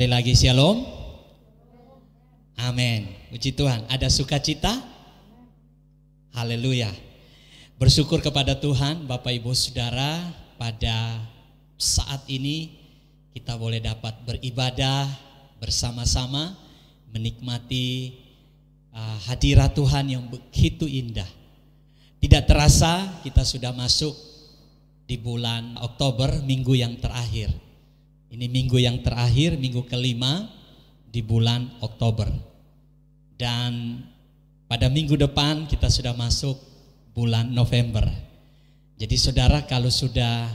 Sekali lagi shalom. Amin. Puji Tuhan. Ada sukacita? Haleluya. Bersyukur kepada Tuhan, Bapak Ibu Saudara, pada saat ini kita boleh dapat beribadah bersama-sama, menikmati hadirat Tuhan yang begitu indah. Tidak terasa kita sudah masuk di bulan Oktober, minggu yang terakhir. Ini minggu yang terakhir, minggu kelima di bulan Oktober. Dan pada minggu depan kita sudah masuk bulan November. Jadi saudara, kalau sudah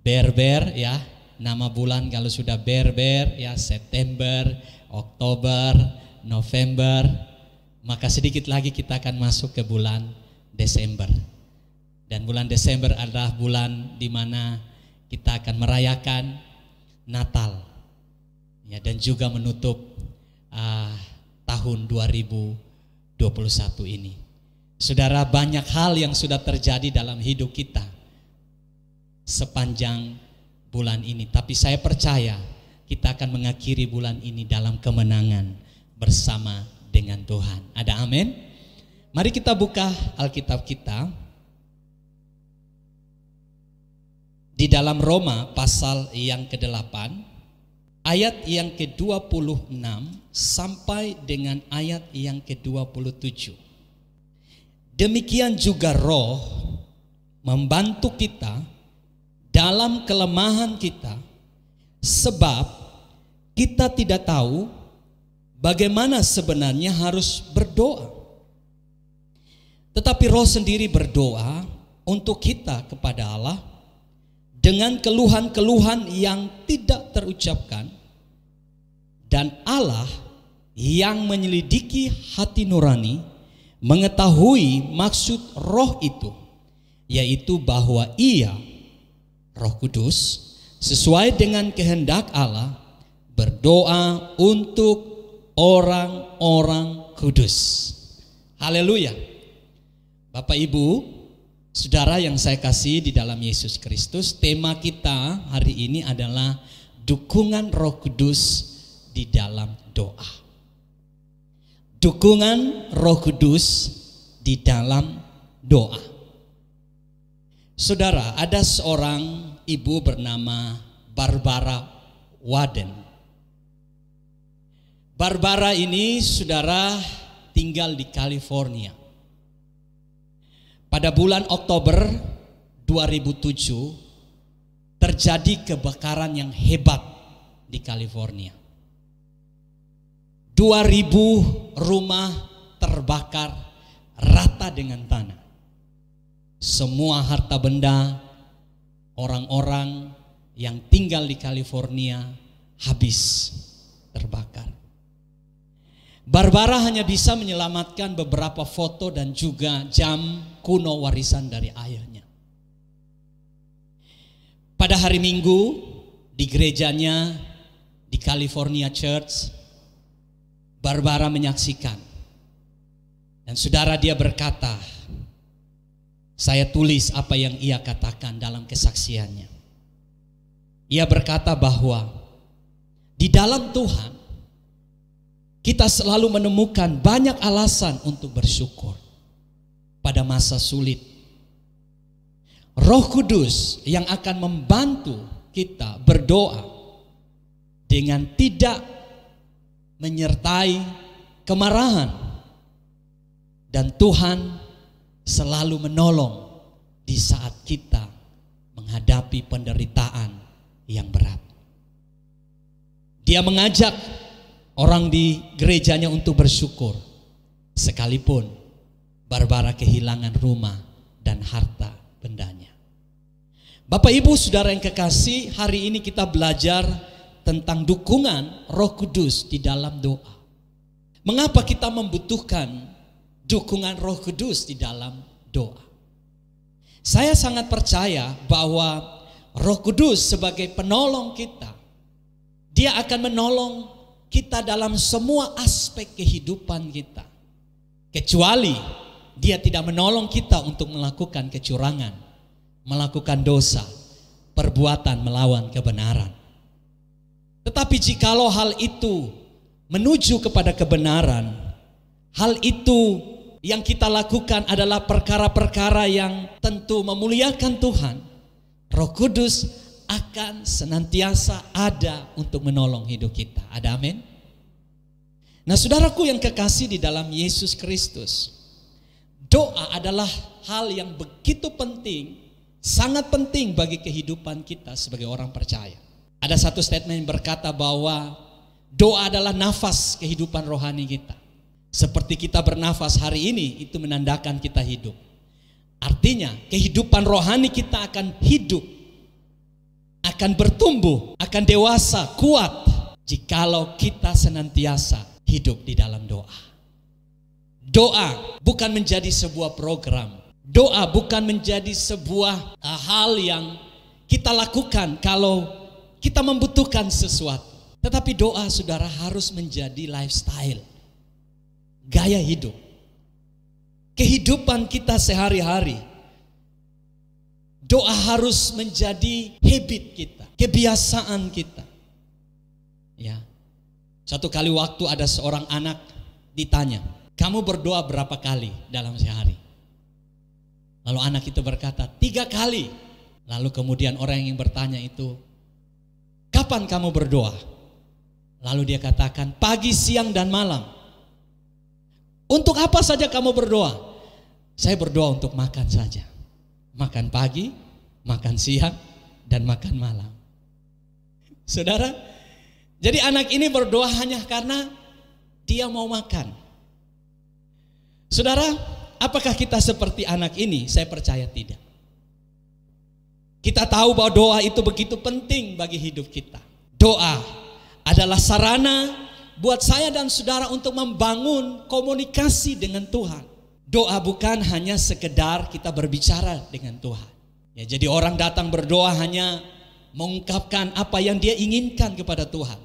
ber-ber ya, nama bulan kalau sudah ber-ber ya, September, Oktober, November, maka sedikit lagi kita akan masuk ke bulan Desember. Dan bulan Desember adalah bulan di mana kita akan merayakan Natal ya, dan juga menutup tahun 2021 ini. Saudara, banyak hal yang sudah terjadi dalam hidup kita sepanjang bulan ini, tapi saya percaya kita akan mengakhiri bulan ini dalam kemenangan bersama dengan Tuhan. Ada amin? Mari kita buka Alkitab kita di dalam Roma pasal yang ke-8 ayat yang ke-26 sampai dengan ayat yang ke-27. Demikian juga Roh membantu kita dalam kelemahan kita, sebab kita tidak tahu bagaimana sebenarnya harus berdoa. Tetapi Roh sendiri berdoa untuk kita kepada Allah dengan keluhan-keluhan yang tidak terucapkan, dan Allah yang menyelidiki hati nurani mengetahui maksud Roh itu, yaitu bahwa Ia, Roh Kudus, sesuai dengan kehendak Allah, berdoa untuk orang-orang kudus. Haleluya. Bapak Ibu Saudara yang saya kasih di dalam Yesus Kristus, tema kita hari ini adalah dukungan Roh Kudus di dalam doa. Dukungan Roh Kudus di dalam doa. Saudara, ada seorang ibu bernama Barbara Waden. Barbara ini, saudara, tinggal di California. Pada bulan Oktober 2007 terjadi kebakaran yang hebat di California. 2.000 rumah terbakar rata dengan tanah. Semua harta benda orang-orang yang tinggal di California habis terbakar. Barbara hanya bisa menyelamatkan beberapa foto dan juga jam kuno warisan dari ayahnya. Pada hari Minggu di gerejanya di California Church, Barbara menyaksikan. Dan saudara, dia berkata, saya tulis apa yang ia katakan dalam kesaksiannya. Ia berkata bahwa di dalam Tuhan kita selalu menemukan banyak alasan untuk bersyukur pada masa sulit. Roh Kudus yang akan membantu kita berdoa dengan tidak menyertai kemarahan. Dan Tuhan selalu menolong di saat kita menghadapi penderitaan yang berat. Dia mengajak orang di gerejanya untuk bersyukur, sekalipun Barbara kehilangan rumah dan harta bendanya. Bapak Ibu Saudara yang kekasih, hari ini kita belajar tentang dukungan Roh Kudus di dalam doa. Mengapa kita membutuhkan dukungan Roh Kudus di dalam doa? Saya sangat percaya bahwa Roh Kudus sebagai penolong kita, Dia akan menolong kita dalam semua aspek kehidupan kita. Kecuali Dia tidak menolong kita untuk melakukan kecurangan, melakukan dosa, perbuatan melawan kebenaran. Tetapi jikalau hal itu menuju kepada kebenaran, hal itu yang kita lakukan adalah perkara-perkara yang tentu memuliakan Tuhan, Roh Kudus akan senantiasa ada untuk menolong hidup kita. Ada amin? Nah, saudaraku yang kekasih di dalam Yesus Kristus, doa adalah hal yang begitu penting, sangat penting bagi kehidupan kita sebagai orang percaya. Ada satu statement yang berkata bahwa doa adalah nafas kehidupan rohani kita. Seperti kita bernafas hari ini, itu menandakan kita hidup. Artinya kehidupan rohani kita akan hidup, akan bertumbuh, akan dewasa, kuat, jikalau kita senantiasa hidup di dalam doa. Doa bukan menjadi sebuah program. Doa bukan menjadi sebuah hal yang kita lakukan kalau kita membutuhkan sesuatu. Tetapi doa, saudara, harus menjadi lifestyle, gaya hidup, kehidupan kita sehari-hari. Doa harus menjadi habit kita, kebiasaan kita. Ya. Satu kali waktu ada seorang anak ditanya, "Kamu berdoa berapa kali dalam sehari?" Lalu anak itu berkata, 3 kali. Lalu kemudian orang yang bertanya itu, "Kapan kamu berdoa?" Lalu dia katakan, "Pagi, siang, dan malam." "Untuk apa saja kamu berdoa?" "Saya berdoa untuk makan saja. Makan pagi, makan siang, dan makan malam." Saudara, jadi anak ini berdoa hanya karena dia mau makan. Saudara, apakah kita seperti anak ini? Saya percaya tidak. Kita tahu bahwa doa itu begitu penting bagi hidup kita. Doa adalah sarana buat saya dan saudara untuk membangun komunikasi dengan Tuhan. Doa bukan hanya sekedar kita berbicara dengan Tuhan. Ya, jadi orang datang berdoa hanya mengungkapkan apa yang dia inginkan kepada Tuhan.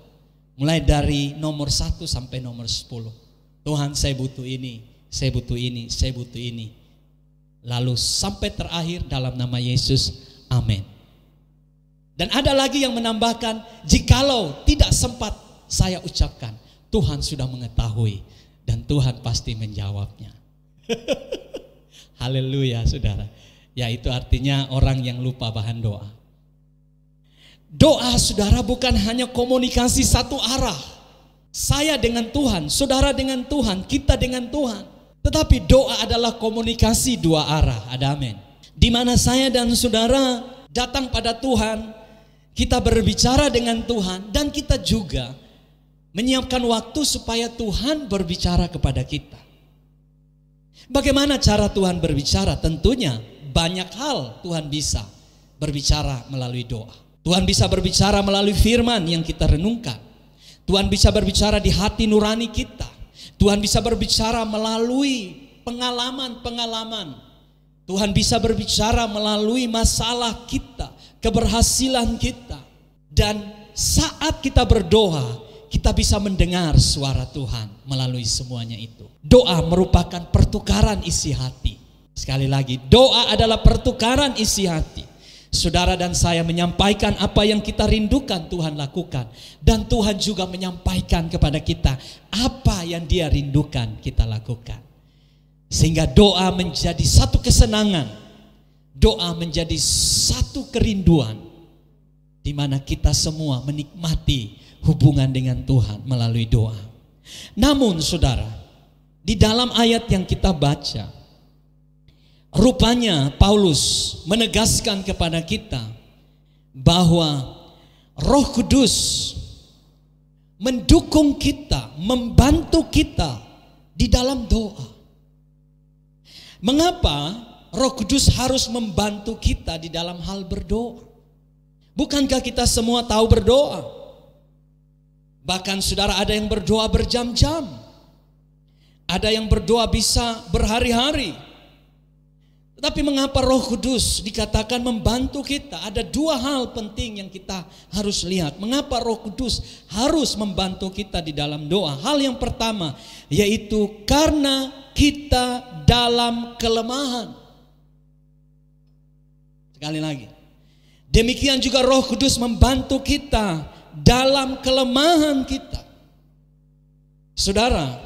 Mulai dari nomor 1 sampai nomor 10. "Tuhan, saya butuh ini, saya butuh ini, saya butuh ini." Lalu sampai terakhir dalam nama Yesus, amin. Dan ada lagi yang menambahkan, "Jikalau tidak sempat saya ucapkan, Tuhan sudah mengetahui dan Tuhan pasti menjawabnya." Haleluya, saudara. Ya, itu artinya orang yang lupa bahan doa. Doa, saudara, bukan hanya komunikasi satu arah. Saya dengan Tuhan, saudara dengan Tuhan, kita dengan Tuhan. Tetapi doa adalah komunikasi 2 arah. Ada amin. Di mana saya dan saudara datang pada Tuhan, kita berbicara dengan Tuhan, dan kita juga menyiapkan waktu supaya Tuhan berbicara kepada kita. Bagaimana cara Tuhan berbicara? Tentunya banyak hal Tuhan bisa berbicara melalui doa. Tuhan bisa berbicara melalui firman yang kita renungkan. Tuhan bisa berbicara di hati nurani kita. Tuhan bisa berbicara melalui pengalaman-pengalaman. Tuhan bisa berbicara melalui masalah kita, keberhasilan kita. Dan saat kita berdoa, kita bisa mendengar suara Tuhan melalui semuanya itu. Doa merupakan pertukaran isi hati. Sekali lagi, doa adalah pertukaran isi hati. Saudara dan saya menyampaikan apa yang kita rindukan Tuhan lakukan. Dan Tuhan juga menyampaikan kepada kita apa yang Dia rindukan kita lakukan. Sehingga doa menjadi satu kesenangan. Doa menjadi satu kerinduan, di mana kita semua menikmati hubungan dengan Tuhan melalui doa. Namun saudara, di dalam ayat yang kita baca, rupanya Paulus menegaskan kepada kita bahwa Roh Kudus mendukung kita, membantu kita di dalam doa. Mengapa Roh Kudus harus membantu kita di dalam hal berdoa? Bukankah kita semua tahu berdoa? Bahkan saudara, ada yang berdoa berjam-jam. Ada yang berdoa bisa berhari-hari. Tetapi mengapa Roh Kudus dikatakan membantu kita? Ada 2 hal penting yang kita harus lihat. Mengapa Roh Kudus harus membantu kita di dalam doa? Hal yang pertama, yaitu karena kita dalam kelemahan. Sekali lagi, demikian juga Roh Kudus membantu kita dalam kelemahan kita. Saudara,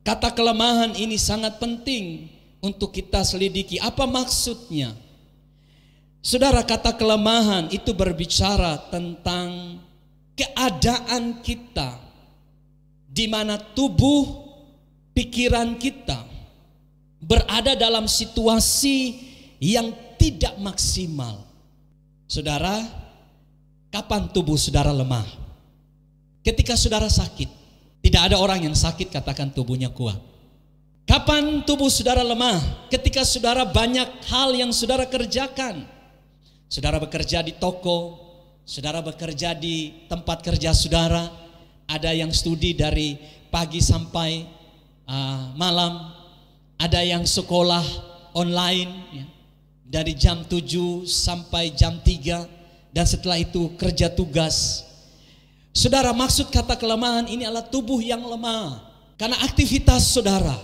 kata kelemahan ini sangat penting untuk kita selidiki. Apa maksudnya? Saudara, kata kelemahan itu berbicara tentang keadaan kita di mana tubuh, pikiran kita berada dalam situasi yang tidak maksimal. Saudara, kapan tubuh saudara lemah? Ketika saudara sakit. Tidak ada orang yang sakit katakan tubuhnya kuat. Kapan tubuh saudara lemah? Ketika saudara banyak hal yang saudara kerjakan. Saudara bekerja di toko, saudara bekerja di tempat kerja saudara, ada yang studi dari pagi sampai malam, ada yang sekolah online ya, dari jam 7 sampai jam 3, dan setelah itu kerja tugas. Saudara, maksud kata kelemahan ini adalah tubuh yang lemah karena aktivitas saudara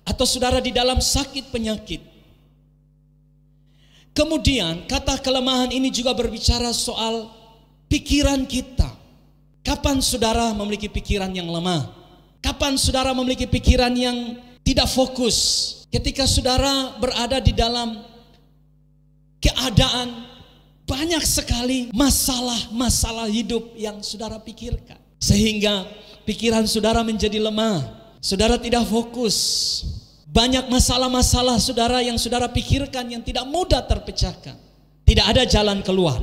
atau saudara di dalam sakit penyakit. Kemudian kata kelemahan ini juga berbicara soal pikiran kita. Kapan saudara memiliki pikiran yang lemah? Kapan saudara memiliki pikiran yang tidak fokus? Ketika saudara berada di dalam keadaan banyak sekali masalah-masalah hidup yang saudara pikirkan, sehingga pikiran saudara menjadi lemah. Saudara tidak fokus. Banyak masalah-masalah saudara yang saudara pikirkan yang tidak mudah terpecahkan. Tidak ada jalan keluar.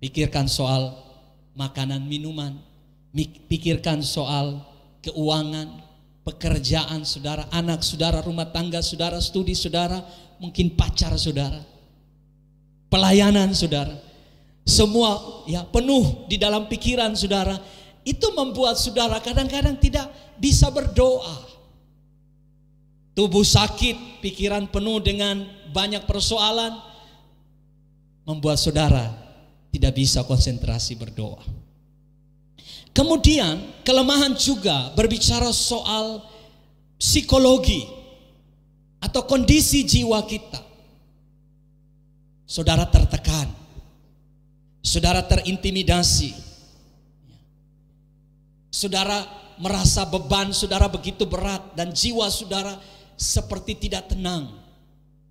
Pikirkan soal makanan, minuman. Pikirkan soal keuangan, pekerjaan saudara, anak saudara, rumah tangga saudara, studi saudara, mungkin pacar saudara, pelayanan saudara. Semua ya penuh di dalam pikiran saudara. Itu membuat saudara kadang-kadang tidak bisa berdoa. Tubuh sakit, pikiran penuh dengan banyak persoalan, membuat saudara tidak bisa konsentrasi berdoa. Kemudian kelemahan juga berbicara soal psikologi atau kondisi jiwa kita. Saudara tertekan, saudara terintimidasi, saudara merasa beban saudara begitu berat dan jiwa saudara seperti tidak tenang.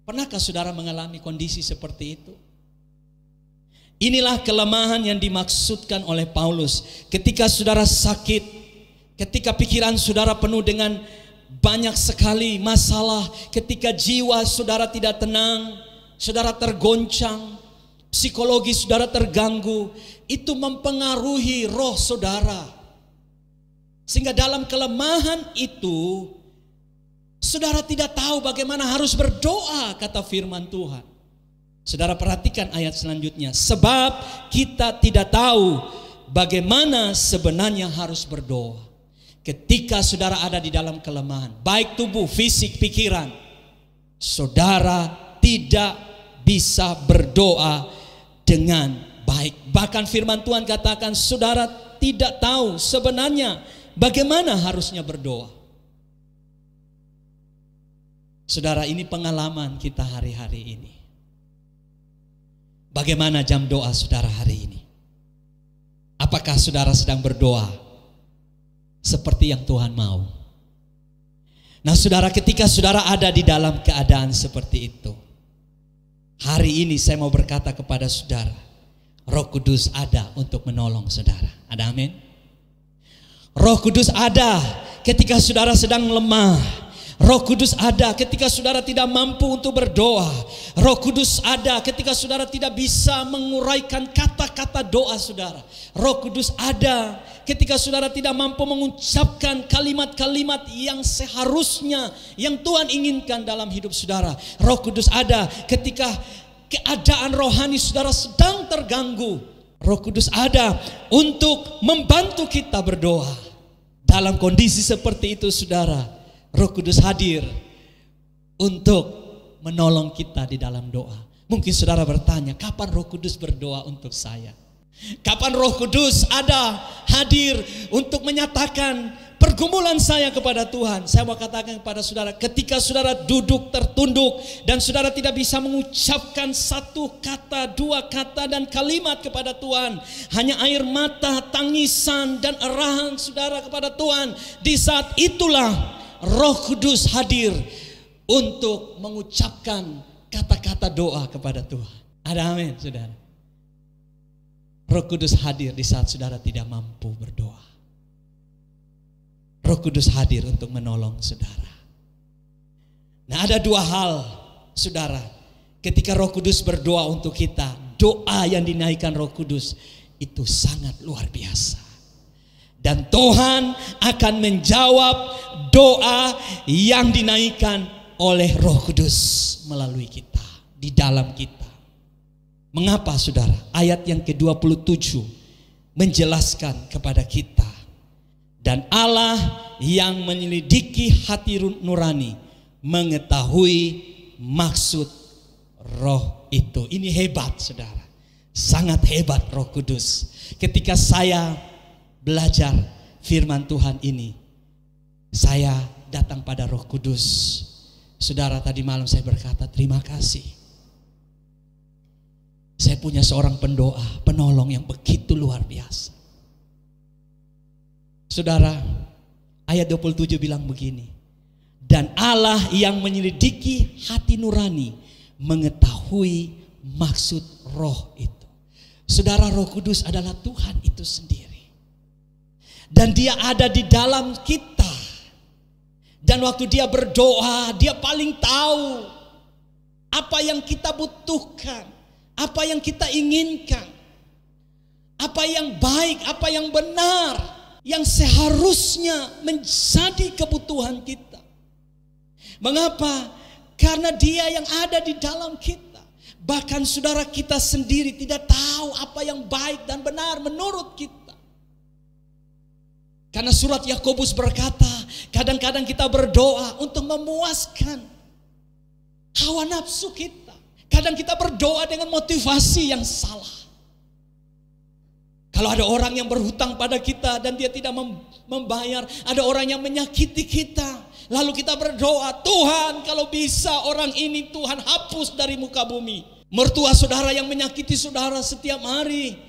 Pernahkah saudara mengalami kondisi seperti itu? Inilah kelemahan yang dimaksudkan oleh Paulus. Ketika saudara sakit, ketika pikiran saudara penuh dengan banyak sekali masalah, ketika jiwa saudara tidak tenang, saudara tergoncang, psikologi saudara terganggu, itu mempengaruhi roh saudara. Sehingga dalam kelemahan itu saudara tidak tahu bagaimana harus berdoa, kata firman Tuhan. Saudara perhatikan ayat selanjutnya. Sebab kita tidak tahu bagaimana sebenarnya harus berdoa ketika saudara ada di dalam kelemahan, baik tubuh, fisik, pikiran. Saudara tidak bisa berdoa dengan baik. Bahkan firman Tuhan katakan saudara tidak tahu sebenarnya bagaimana harusnya berdoa. Saudara, ini pengalaman kita hari-hari ini. Bagaimana jam doa saudara hari ini? Apakah saudara sedang berdoa seperti yang Tuhan mau? Nah saudara, ketika saudara ada di dalam keadaan seperti itu, hari ini saya mau berkata kepada saudara, Roh Kudus ada untuk menolong saudara. Ada amin? Roh Kudus ada ketika saudara sedang lemah. Roh Kudus ada ketika saudara tidak mampu untuk berdoa. Roh Kudus ada ketika saudara tidak bisa menguraikan kata-kata doa saudara. Roh Kudus ada ketika saudara tidak mampu mengucapkan kalimat-kalimat yang seharusnya, yang Tuhan inginkan dalam hidup saudara. Roh Kudus ada ketika keadaan rohani saudara sedang terganggu. Roh Kudus ada untuk membantu kita berdoa. Dalam kondisi seperti itu saudara, Roh Kudus hadir untuk menolong kita di dalam doa. Mungkin saudara bertanya, kapan Roh Kudus berdoa untuk saya? Kapan Roh Kudus ada hadir untuk menyatakan pergumulan saya kepada Tuhan, saya mau katakan kepada saudara, ketika saudara duduk tertunduk dan saudara tidak bisa mengucapkan satu kata, dua kata dan kalimat kepada Tuhan, hanya air mata, tangisan dan arahan saudara kepada Tuhan, di saat itulah Roh Kudus hadir untuk mengucapkan kata-kata doa kepada Tuhan. Ada amin, saudara. Roh Kudus hadir di saat saudara tidak mampu berdoa. Roh Kudus hadir untuk menolong saudara. Nah, ada dua hal, saudara. Ketika Roh Kudus berdoa untuk kita, doa yang dinaikkan Roh Kudus itu sangat luar biasa. Dan Tuhan akan menjawab doa yang dinaikkan oleh Roh Kudus melalui kita, di dalam kita. Mengapa, saudara? Ayat yang ke-27 menjelaskan kepada kita. Dan Allah yang menyelidiki hati nurani mengetahui maksud Roh itu. Ini hebat, saudara. Sangat hebat Roh Kudus. Ketika saya belajar firman Tuhan ini, saya datang pada Roh Kudus. Saudara, tadi malam saya berkata terima kasih. Saya punya seorang pendoa, penolong yang begitu luar biasa. Saudara, ayat 27 bilang begini. Dan Allah yang menyelidiki hati nurani mengetahui maksud Roh itu. Saudara, Roh Kudus adalah Tuhan itu sendiri. Dan dia ada di dalam kita. Dan waktu dia berdoa, dia paling tahu apa yang kita butuhkan, apa yang kita inginkan, apa yang baik, apa yang benar, yang seharusnya menjadi kebutuhan kita. Mengapa? Karena dia yang ada di dalam kita. Bahkan saudara, kita sendiri tidak tahu apa yang baik dan benar menurut kita. Karena surat Yakobus berkata, kadang-kadang kita berdoa untuk memuaskan hawa nafsu kita. Kadang kita berdoa dengan motivasi yang salah. Kalau ada orang yang berhutang pada kita dan dia tidak membayar, ada orang yang menyakiti kita, lalu kita berdoa, Tuhan kalau bisa orang ini Tuhan hapus dari muka bumi. Mertua saudara yang menyakiti saudara setiap hari,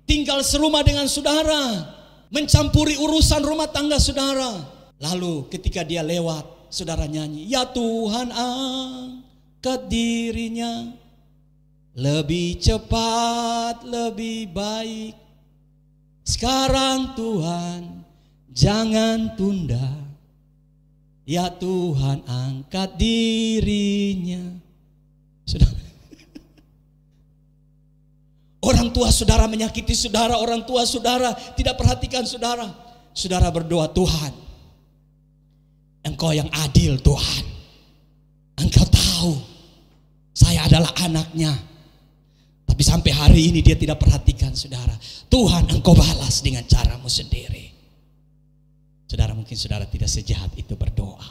tinggal serumah dengan saudara, mencampuri urusan rumah tangga saudara. Lalu ketika dia lewat, saudara nyanyi, ya Tuhan angkat dirinya, lebih cepat, lebih baik. Sekarang Tuhan jangan tunda, ya Tuhan angkat dirinya. Saudara, orang tua saudara menyakiti saudara, orang tua saudara tidak perhatikan saudara. Saudara berdoa, Tuhan Engkau yang adil Tuhan. Engkau tahu saya adalah anaknya, tapi sampai hari ini dia tidak perhatikan saudara. Tuhan Engkau balas dengan caramu sendiri. Saudara, mungkin saudara tidak sejahat itu berdoa.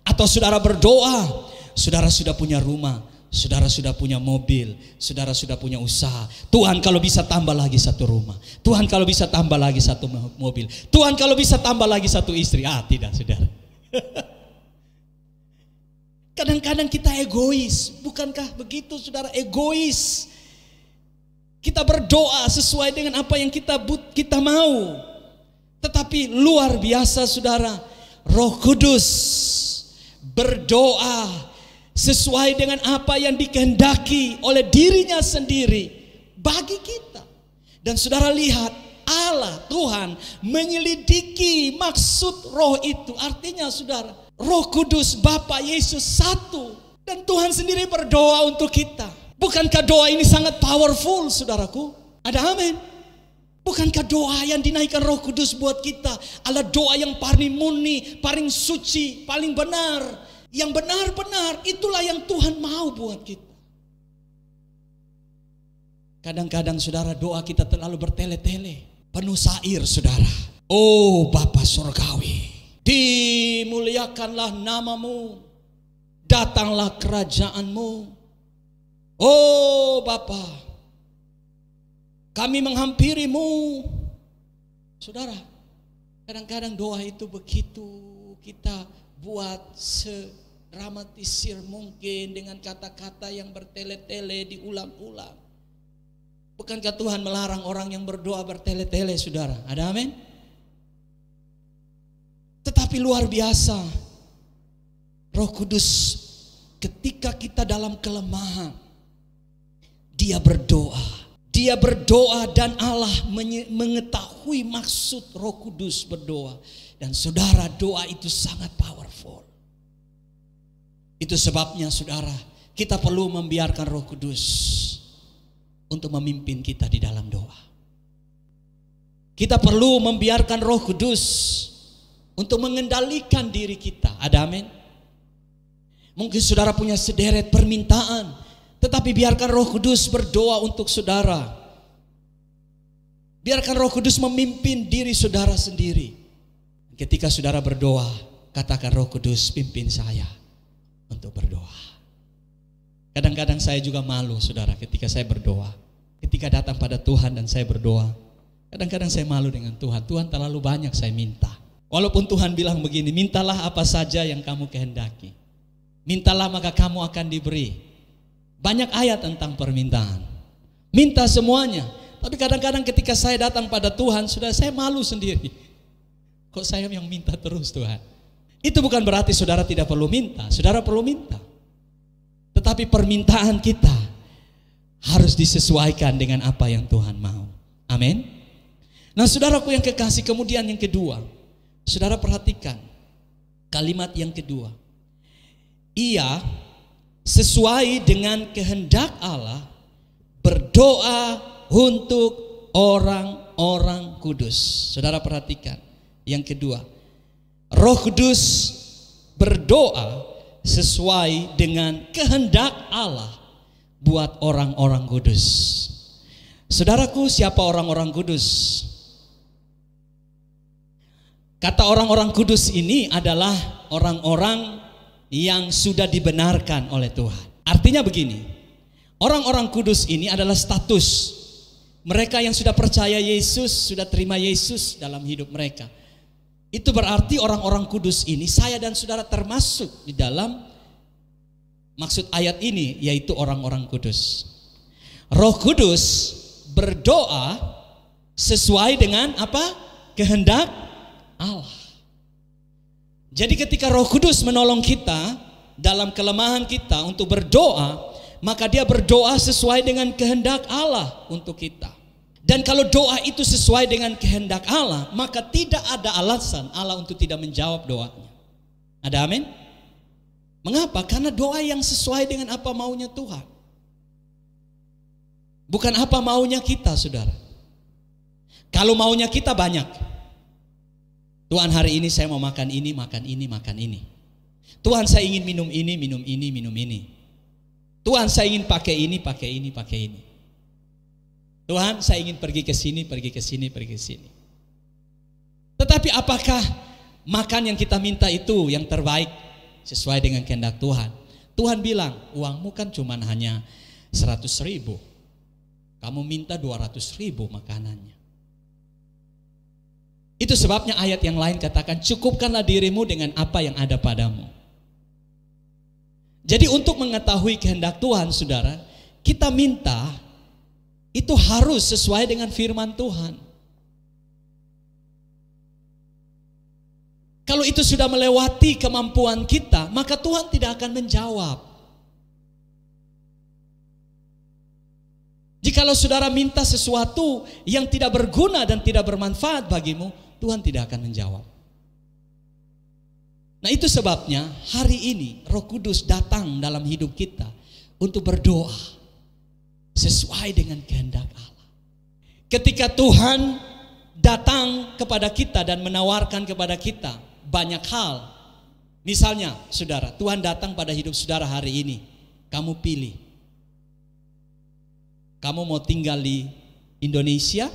Atau saudara berdoa, saudara sudah punya rumah, saudara sudah punya mobil, saudara sudah punya usaha. Tuhan kalau bisa tambah lagi satu rumah, Tuhan kalau bisa tambah lagi satu mobil, Tuhan kalau bisa tambah lagi satu istri. Tidak, saudara. Kadang-kadang kita egois, bukankah begitu saudara? Egois. Kita berdoa sesuai dengan apa yang kita mau. Tetapi luar biasa saudara, Roh Kudus berdoa sesuai dengan apa yang dikehendaki oleh dirinya sendiri bagi kita. Dan saudara lihat, Allah Tuhan menyelidiki maksud Roh itu. Artinya saudara, Roh Kudus Bapa Yesus satu, dan Tuhan sendiri berdoa untuk kita. Bukankah doa ini sangat powerful saudaraku? Ada amin. Bukankah doa yang dinaikkan Roh Kudus buat kita adalah doa yang paling murni, paling suci, paling benar. Yang benar-benar itulah yang Tuhan mau buat kita. Kadang-kadang saudara, doa kita terlalu bertele-tele, penuh sair saudara. Oh Bapa Surgawi, dimuliakanlah namamu, datanglah kerajaanmu. Oh Bapa, kami menghampirimu. Saudara, Kadang-kadang doa itu begitu kita buat sedramatisir mungkin dengan kata-kata yang bertele-tele diulang-ulang. Bukankah Tuhan melarang orang yang berdoa bertele-tele, saudara? Ada amin? Tetapi luar biasa, Roh Kudus ketika kita dalam kelemahan, Dia berdoa. Dia berdoa dan Allah mengetahui maksud Roh Kudus berdoa. Dan saudara, doa itu sangat powerful. Itu sebabnya saudara, kita perlu membiarkan Roh Kudus untuk memimpin kita di dalam doa. Kita perlu membiarkan Roh Kudus untuk mengendalikan diri kita. Ada amin? Mungkin saudara punya sederet permintaan, tetapi biarkan Roh Kudus berdoa untuk saudara. Biarkan Roh Kudus memimpin diri saudara sendiri. Ketika saudara berdoa, katakan, Roh Kudus pimpin saya untuk berdoa. Kadang-kadang saya juga malu, saudara, ketika saya berdoa. Ketika datang pada Tuhan dan saya berdoa, kadang-kadang saya malu dengan Tuhan. Tuhan terlalu banyak saya minta. Walaupun Tuhan bilang begini, mintalah apa saja yang kamu kehendaki. Mintalah maka kamu akan diberi. Banyak ayat tentang permintaan. Minta semuanya. Tapi kadang-kadang ketika saya datang pada Tuhan, sudah saya malu sendiri. Kok saya yang minta terus Tuhan? Itu bukan berarti saudara tidak perlu minta. Saudara perlu minta. Tetapi permintaan kita harus disesuaikan dengan apa yang Tuhan mau. Amin. Nah saudaraku yang kekasih, kemudian yang kedua. Saudara perhatikan kalimat yang kedua. Ia sesuai dengan kehendak Allah berdoa untuk orang-orang kudus. Saudara perhatikan yang kedua. Roh Kudus berdoa sesuai dengan kehendak Allah buat orang-orang kudus. Saudaraku, siapa orang-orang kudus? Kata orang-orang kudus ini adalah orang-orang yang sudah dibenarkan oleh Tuhan. Artinya begini, orang-orang kudus ini adalah status mereka yang sudah percaya Yesus, sudah terima Yesus dalam hidup mereka. Itu berarti orang-orang kudus ini, saya dan saudara termasuk di dalam maksud ayat ini, yaitu orang-orang kudus. Roh Kudus berdoa sesuai dengan apa? Kehendak Allah. Jadi ketika Roh Kudus menolong kita dalam kelemahan kita untuk berdoa, maka dia berdoa sesuai dengan kehendak Allah untuk kita. Dan kalau doa itu sesuai dengan kehendak Allah, maka tidak ada alasan Allah untuk tidak menjawab doanya. Ada amin? Mengapa? Karena doa yang sesuai dengan apa maunya Tuhan. Bukan apa maunya kita, saudara. Kalau maunya kita banyak. Tuhan, hari ini saya mau makan ini, makan ini, makan ini. Tuhan, saya ingin minum ini, minum ini, minum ini. Tuhan, saya ingin pakai ini, pakai ini, pakai ini. Tuhan, saya ingin pergi ke sini, pergi ke sini, pergi ke sini. Tetapi apakah makan yang kita minta itu yang terbaik sesuai dengan kehendak Tuhan? Tuhan bilang, uangmu kan cuma hanya 100.000. Kamu minta 200.000 makanannya. Itu sebabnya ayat yang lain katakan, cukupkanlah dirimu dengan apa yang ada padamu. Jadi untuk mengetahui kehendak Tuhan, saudara, kita minta itu harus sesuai dengan firman Tuhan. Kalau itu sudah melewati kemampuan kita, maka Tuhan tidak akan menjawab. Jikalau saudara minta sesuatu yang tidak berguna dan tidak bermanfaat bagimu, Tuhan tidak akan menjawab. Nah itu sebabnya hari ini Roh Kudus datang dalam hidup kita untuk berdoa sesuai dengan kehendak Allah. Ketika Tuhan datang kepada kita dan menawarkan kepada kita banyak hal. Misalnya saudara, Tuhan datang pada hidup saudara hari ini. Kamu pilih. Kamu mau tinggal di Indonesia,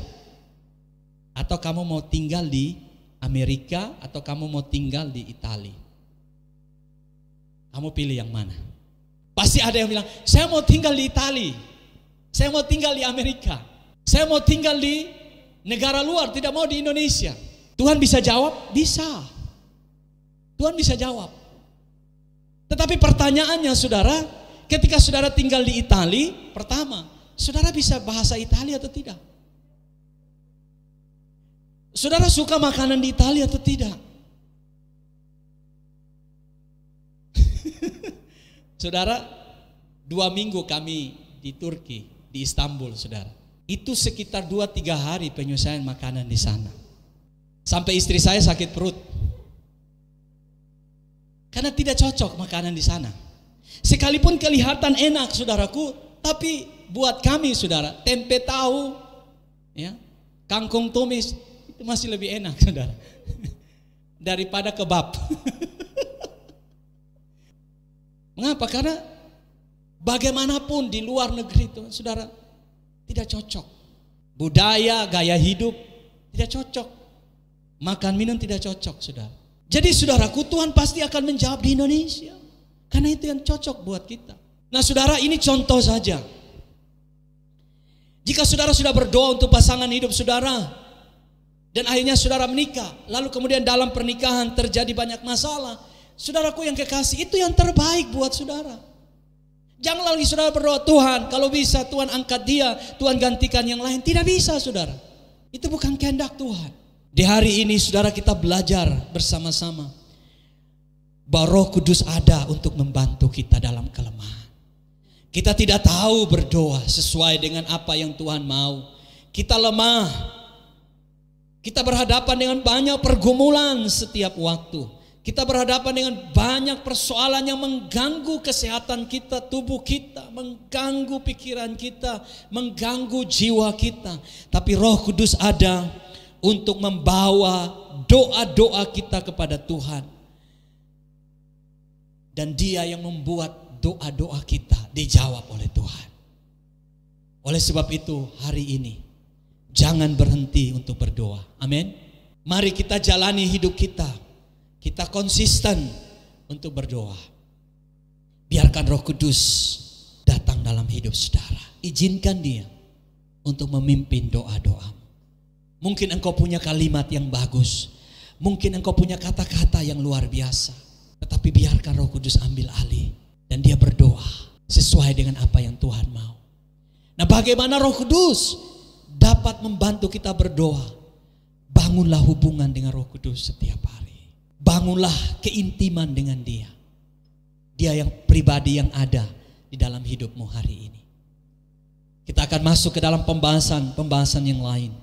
atau kamu mau tinggal di Amerika, atau kamu mau tinggal di Italia. Kamu pilih yang mana? Pasti ada yang bilang, saya mau tinggal di Italia, saya mau tinggal di Amerika, saya mau tinggal di negara luar, tidak mau di Indonesia. Tuhan bisa jawab? Bisa. Tuhan bisa jawab. Tetapi pertanyaannya saudara, ketika saudara tinggal di Italia, pertama, saudara bisa bahasa Italia atau tidak? Saudara suka makanan di Italia atau tidak? Saudara, 2 minggu kami di Turki, di Istanbul saudara. Itu sekitar 2-3 hari penyelesaian makanan di sana. Sampai istri saya sakit perut. Karena tidak cocok makanan di sana. Sekalipun kelihatan enak saudaraku, tapi buat kami saudara, tempe tahu, ya, kangkung tumis itu masih lebih enak saudara daripada kebab. Mengapa? Karena bagaimanapun di luar negeri itu saudara tidak cocok. Budaya, gaya hidup tidak cocok. Makan minum tidak cocok saudara. Jadi saudaraku, Tuhan pasti akan menjawab di Indonesia. Karena itu yang cocok buat kita. Nah saudara, ini contoh saja. Jika saudara sudah berdoa untuk pasangan hidup saudara, dan akhirnya saudara menikah, lalu kemudian dalam pernikahan terjadi banyak masalah, saudaraku yang kekasih, itu yang terbaik buat saudara. Jangan lagi saudara berdoa, Tuhan kalau bisa Tuhan angkat dia, Tuhan gantikan yang lain. Tidak bisa saudara. Itu bukan kehendak Tuhan. Di hari ini saudara kita belajar bersama-sama bahwa Roh Kudus ada untuk membantu kita dalam kelemahan. Kita tidak tahu berdoa sesuai dengan apa yang Tuhan mau. Kita lemah. Kita berhadapan dengan banyak pergumulan setiap waktu. Kita berhadapan dengan banyak persoalan yang mengganggu kesehatan kita, tubuh kita, mengganggu pikiran kita, mengganggu jiwa kita. Tapi Roh Kudus ada untuk membawa doa-doa kita kepada Tuhan. Dan Dia yang membuat doa-doa kita dijawab oleh Tuhan. Oleh sebab itu hari ini jangan berhenti untuk berdoa. Amin. Mari kita jalani hidup kita. Kita konsisten untuk berdoa. Biarkan Roh Kudus datang dalam hidup saudara. Izinkan Dia untuk memimpin doa-doa. Mungkin engkau punya kalimat yang bagus. Mungkin engkau punya kata-kata yang luar biasa. Tetapi biarkan Roh Kudus ambil alih. Dan dia berdoa sesuai dengan apa yang Tuhan mau. Nah bagaimana Roh Kudus dapat membantu kita berdoa? Bangunlah hubungan dengan Roh Kudus setiap hari. Bangunlah keintiman dengan Dia. Dia yang pribadi yang ada di dalam hidupmu hari ini. Kita akan masuk ke dalam pembahasan yang lain.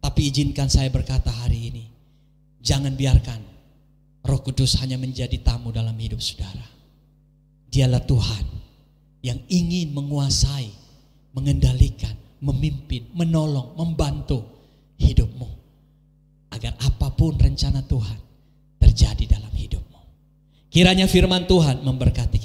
Tapi izinkan saya berkata hari ini, jangan biarkan Roh Kudus hanya menjadi tamu dalam hidup saudara. Dialah Tuhan yang ingin menguasai, mengendalikan, memimpin, menolong, membantu hidupmu. Agar apapun rencana Tuhan terjadi dalam hidupmu. Kiranya firman Tuhan memberkati